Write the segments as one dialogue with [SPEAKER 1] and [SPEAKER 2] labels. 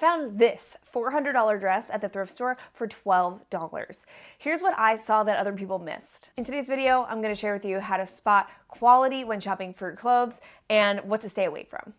[SPEAKER 1] found this $400 dress at the thrift store for $12. Here's what I saw that other people missed. In today's video, I'm going to share with you how to spot quality when shopping for clothes and what to stay away from.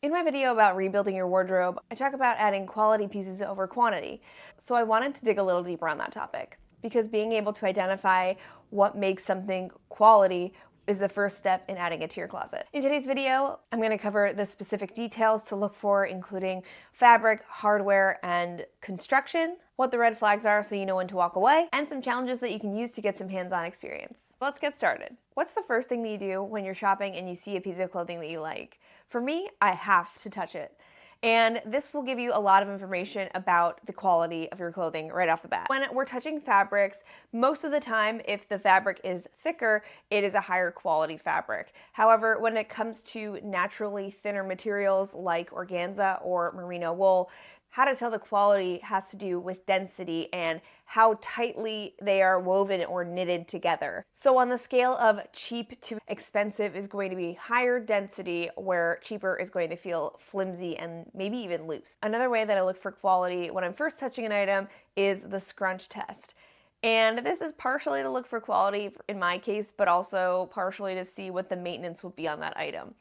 [SPEAKER 1] In my video about rebuilding your wardrobe, I talk about adding quality pieces over quantity. So I wanted to dig a little deeper on that topic because being able to identify what makes something quality is the first step in adding it to your closet. In today's video, I'm going to cover the specific details to look for, including fabric, hardware, and construction, what the red flags are so you know when to walk away, and some challenges that you can use to get some hands-on experience. Let's get started. What's the first thing that you do when you're shopping and you see a piece of clothing that you like? For me, I have to touch it. And this will give you a lot of information about the quality of your clothing right off the bat. When we're touching fabrics, most of the time, if the fabric is thicker, it is a higher quality fabric. However, when it comes to naturally thinner materials like organza or merino wool, how to tell the quality has to do with density and how tightly they are woven or knitted together. So on the scale of cheap to expensive is going to be higher density, where cheaper is going to feel flimsy and maybe even loose. Another way that I look for quality when I'm first touching an item is the scrunch test. And this is partially to look for quality in my case, but also partially to see what the maintenance will be on that item.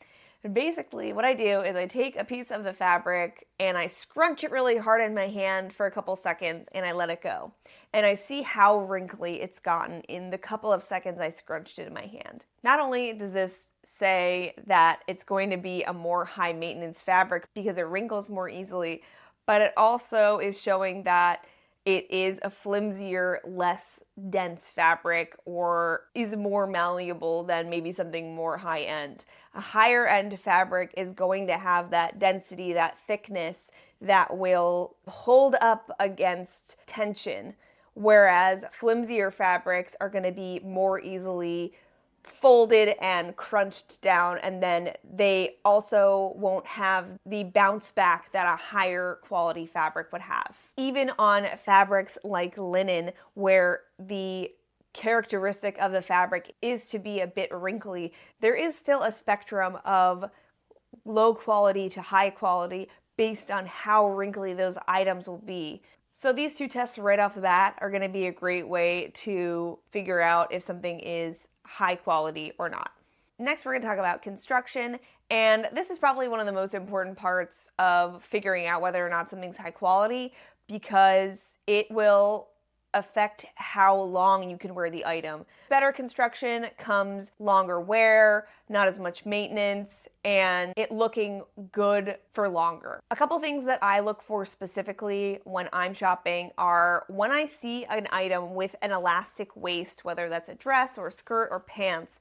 [SPEAKER 1] And basically, what I do is I take a piece of the fabric and I scrunch it really hard in my hand for a couple seconds and I let it go. And I see how wrinkly it's gotten in the couple of seconds I scrunched it in my hand. Not only does this say that it's going to be a more high maintenance fabric because it wrinkles more easily, but it also is showing that it is a flimsier, less dense fabric or is more malleable than maybe something more high-end. A higher-end fabric is going to have that density, that thickness that will hold up against tension, whereas flimsier fabrics are going to be more easily folded and crunched down, and then they also won't have the bounce back that a higher quality fabric would have. Even on fabrics like linen, where the characteristic of the fabric is to be a bit wrinkly, there is still a spectrum of low quality to high quality based on how wrinkly those items will be. So these two tests right off the bat are going to be a great way to figure out if something is high quality or not. Next, we're going to talk about construction, and this is probably one of the most important parts of figuring out whether or not something's high quality because it will affect how long you can wear the item. Better construction comes longer wear, not as much maintenance, and it looking good for longer. A couple things that I look for specifically when I'm shopping are when I see an item with an elastic waist, whether that's a dress or skirt or pants,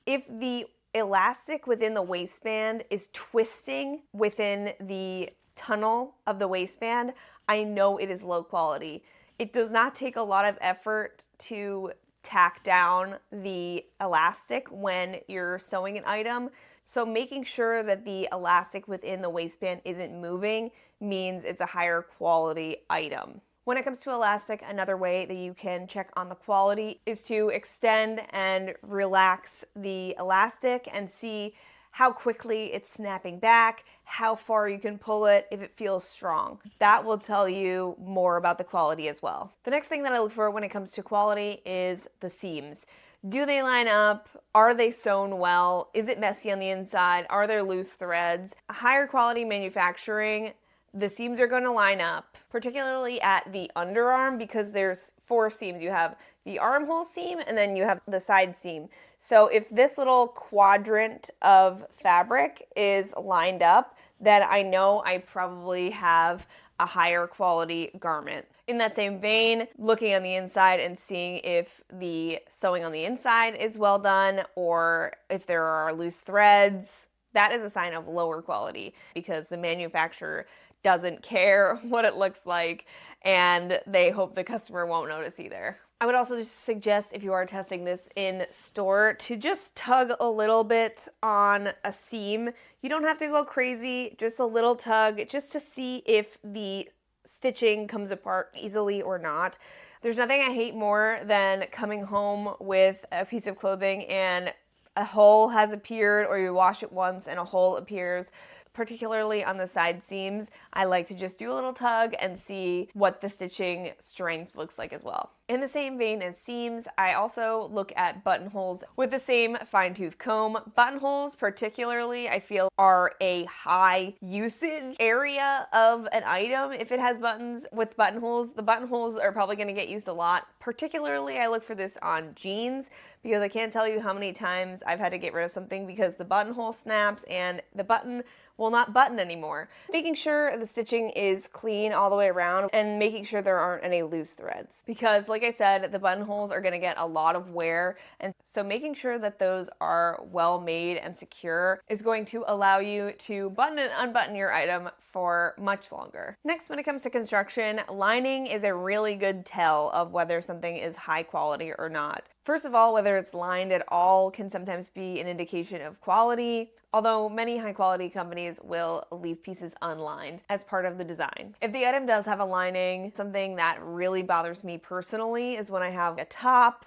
[SPEAKER 1] if the elastic within the waistband is twisting within the tunnel of the waistband, I know it is low quality. It does not take a lot of effort to tack down the elastic when you're sewing an item. So making sure that the elastic within the waistband isn't moving means it's a higher quality item. When it comes to elastic, another way that you can check on the quality is to extend and relax the elastic and see how quickly it's snapping back, how far you can pull it, if it feels strong. That will tell you more about the quality as well. The next thing that I look for when it comes to quality is the seams. Do they line up? Are they sewn well? Is it messy on the inside? Are there loose threads? Higher quality manufacturing, the seams are going to line up, particularly at the underarm because there's 4 seams. You have the armhole seam and then you have the side seam. So if this little quadrant of fabric is lined up, then I know I probably have a higher quality garment. In that same vein, looking on the inside and seeing if the sewing on the inside is well done or if there are loose threads, that is a sign of lower quality because the manufacturer doesn't care what it looks like and they hope the customer won't notice either. I would also just suggest if you are testing this in store to just tug a little bit on a seam. You don't have to go crazy, just a little tug just to see if the stitching comes apart easily or not. There's nothing I hate more than coming home with a piece of clothing and a hole has appeared, or you wash it once and a hole appears. particularly on the side seams, I like to just do a little tug and see what the stitching strength looks like as well. In the same vein as seams, I also look at buttonholes with the same fine-tooth comb. Buttonholes particularly, I feel, are a high usage area of an item. If it has buttons with buttonholes, the buttonholes are probably going to get used a lot. Particularly, I look for this on jeans because I can't tell you how many times I've had to get rid of something because the buttonhole snaps and the button will not button anymore. Making sure the stitching is clean all the way around and making sure there aren't any loose threads. Because like I said, the buttonholes are gonna get a lot of wear, and so making sure that those are well made and secure is going to allow you to button and unbutton your item for much longer. Next, when it comes to construction, lining is a really good tell of whether something is high quality or not. First of all, whether it's lined at all can sometimes be an indication of quality, although many high quality companies will leave pieces unlined as part of the design. If the item does have a lining, something that really bothers me personally is when I have a top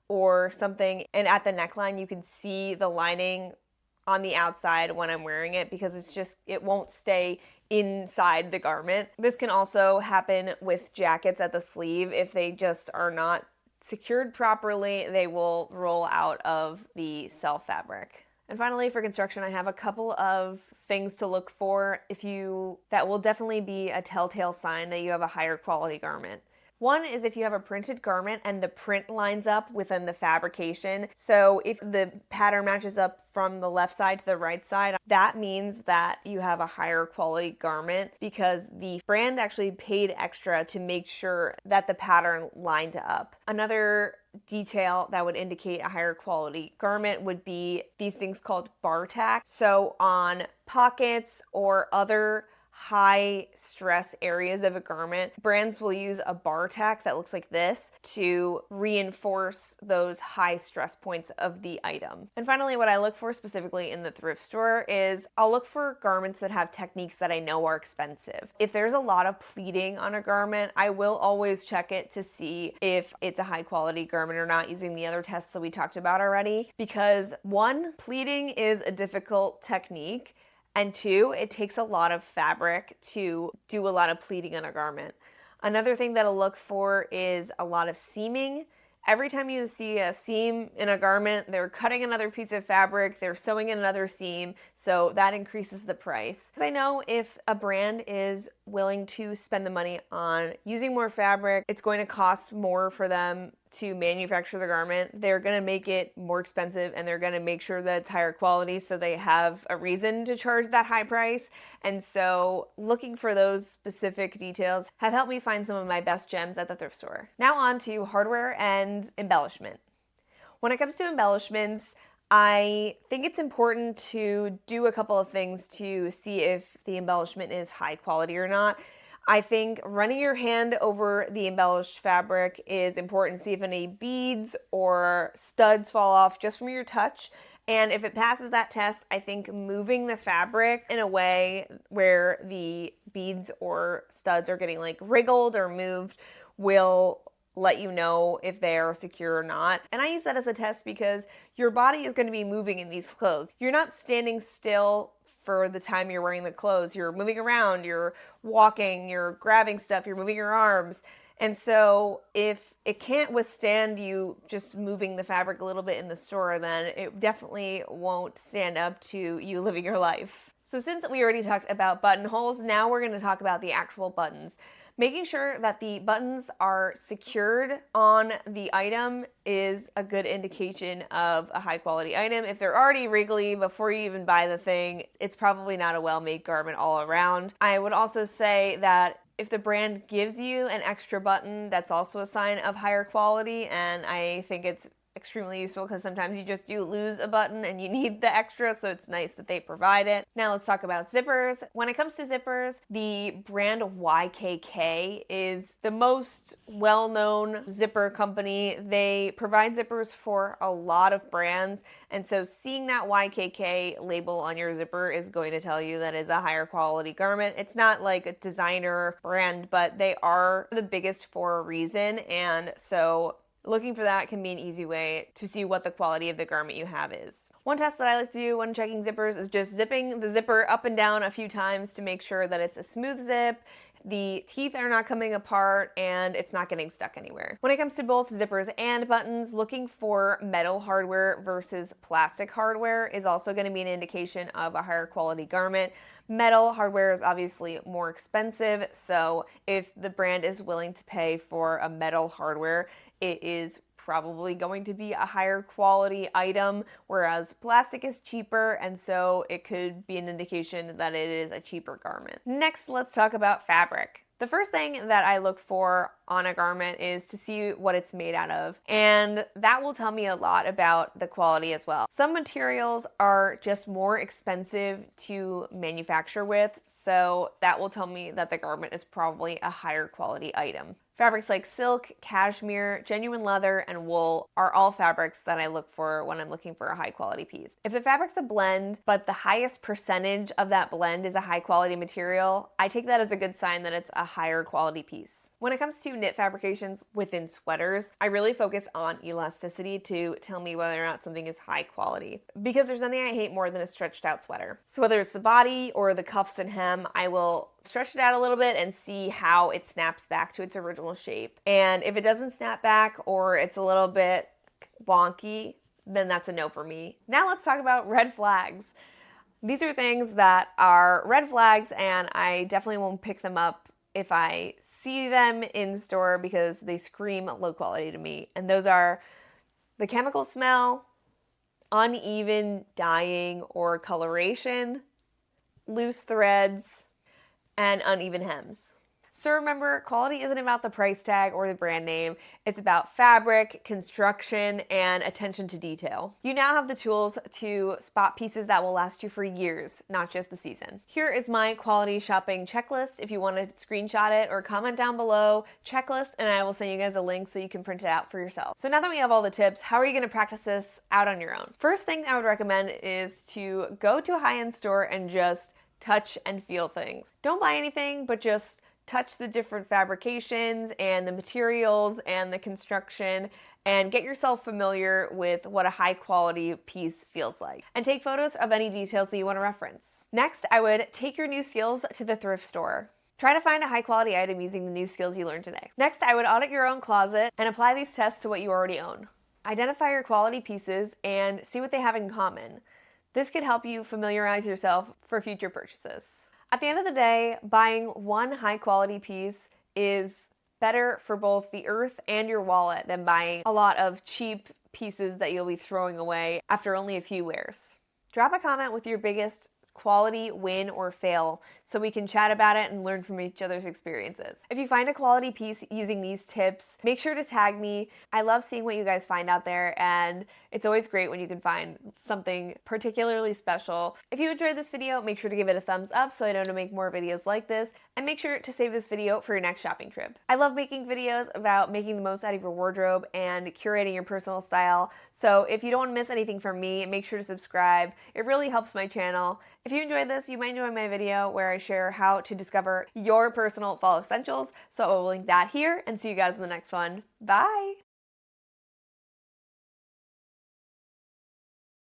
[SPEAKER 1] or something and at the neckline you can see the lining on the outside when I'm wearing it because it won't stay inside the garment. This can also happen with jackets at the sleeve. If they just are not secured properly, they will roll out of the self fabric. And finally, for construction, I have a couple of things to look for that will definitely be a telltale sign that you have a higher quality garment. One is if you have a printed garment and the print lines up within the fabrication. So if the pattern matches up from the left side to the right side, that means that you have a higher quality garment because the brand actually paid extra to make sure that the pattern lined up. Another detail that would indicate a higher quality garment would be these things called bar tack. So on pockets or other high stress areas of a garment, brands will use a bar tack that looks like this to reinforce those high stress points of the item. And finally, what I look for specifically in the thrift store is I'll look for garments that have techniques that I know are expensive. If there's a lot of pleating on a garment, I will always check it to see if it's a high quality garment or not using the other tests that we talked about already, because one, pleating is a difficult technique. And two, it takes a lot of fabric to do a lot of pleating on a garment. Another thing that I'll look for is a lot of seaming. Every time you see a seam in a garment, they're cutting another piece of fabric, they're sewing in another seam, so that increases the price. Because I know if a brand is willing to spend the money on using more fabric, it's going to cost more for them to manufacture the garment. They're going to make it more expensive and they're going to make sure that it's higher quality so they have a reason to charge that high price. And so looking for those specific details have helped me find some of my best gems at the thrift store. Now on to hardware and embellishment. When it comes to embellishments, I think it's important to do a couple of things to see if the embellishment is high quality or not. I think running your hand over the embellished fabric is important. See if any beads or studs fall off just from your touch. And if it passes that test, I think moving the fabric in a way where the beads or studs are getting like wriggled or moved will let you know if they are secure or not. And I use that as a test because your body is going to be moving in these clothes. You're not standing still for the time you're wearing the clothes. You're moving around, you're walking, you're grabbing stuff, you're moving your arms. And so if it can't withstand you just moving the fabric a little bit in the store, then it definitely won't stand up to you living your life. So since we already talked about buttonholes, now we're going to talk about the actual buttons. Making sure that the buttons are secured on the item is a good indication of a high quality item. If they're already wriggly before you even buy the thing, it's probably not a well-made garment all around. I would also say that if the brand gives you an extra button, that's also a sign of higher quality, and I think it's extremely useful because sometimes you just do lose a button and you need the extra, so it's nice that they provide it. Now let's talk about zippers. When it comes to zippers, the brand YKK is the most well-known zipper company. They provide zippers for a lot of brands, and so seeing that YKK label on your zipper is going to tell you that it's a higher quality garment. It's not like a designer brand, but they are the biggest for a reason, and so looking for that can be an easy way to see what the quality of the garment you have is. One test that I like to do when checking zippers is just zipping the zipper up and down a few times to make sure that it's a smooth zip, the teeth are not coming apart, and it's not getting stuck anywhere. When it comes to both zippers and buttons, looking for metal hardware versus plastic hardware is also going to be an indication of a higher quality garment. Metal hardware is obviously more expensive, so if the brand is willing to pay for a metal hardware, it is probably going to be a higher quality item, whereas plastic is cheaper, and so it could be an indication that it is a cheaper garment. Next, let's talk about fabric. The first thing that I look for on a garment is to see what it's made out of, and that will tell me a lot about the quality as well. Some materials are just more expensive to manufacture with, so that will tell me that the garment is probably a higher quality item. Fabrics like silk, cashmere, genuine leather, and wool are all fabrics that I look for when I'm looking for a high quality piece. If the fabric's a blend, but the highest percentage of that blend is a high quality material, I take that as a good sign that it's a higher quality piece. When it comes to knit fabrications within sweaters, I really focus on elasticity to tell me whether or not something is high quality, because there's nothing I hate more than a stretched out sweater. So whether it's the body or the cuffs and hem, I will stretch it out a little bit and see how it snaps back to its original shape. And if it doesn't snap back or it's a little bit wonky, then that's a no for me. Now let's talk about red flags. These are things that are red flags, and I definitely won't pick them up if I see them in store because they scream low quality to me. And those are the chemical smell, uneven dyeing or coloration, loose threads, and uneven hems. So remember, quality isn't about the price tag or the brand name. It's about fabric, construction, and attention to detail. You now have the tools to spot pieces that will last you for years, not just the season. Here is my quality shopping checklist. If you want to screenshot it or comment down below, checklist, and I will send you guys a link so you can print it out for yourself. So now that we have all the tips, how are you going to practice this out on your own? First thing I would recommend is to go to a high-end store and just touch and feel things. Don't buy anything, but just touch the different fabrications and the materials and the construction and get yourself familiar with what a high quality piece feels like. And take photos of any details that you want to reference. Next, I would take your new skills to the thrift store. Try to find a high quality item using the new skills you learned today. Next, I would audit your own closet and apply these tests to what you already own. Identify your quality pieces and see what they have in common. This could help you familiarize yourself for future purchases. At the end of the day, buying one high quality piece is better for both the earth and your wallet than buying a lot of cheap pieces that you'll be throwing away after only a few wears. Drop a comment with your biggest quality win or fail so we can chat about it and learn from each other's experiences. If you find a quality piece using these tips, make sure to tag me. I love seeing what you guys find out there, and it's always great when you can find something particularly special. If you enjoyed this video, make sure to give it a thumbs up so I know to make more videos like this, and make sure to save this video for your next shopping trip. I love making videos about making the most out of your wardrobe and curating your personal style, so if you don't want to miss anything from me, make sure to subscribe. It really helps my channel. If you enjoyed this, you might enjoy my video where I share how to discover your personal fall essentials, so I will link that here, and see you guys in the next one. Bye!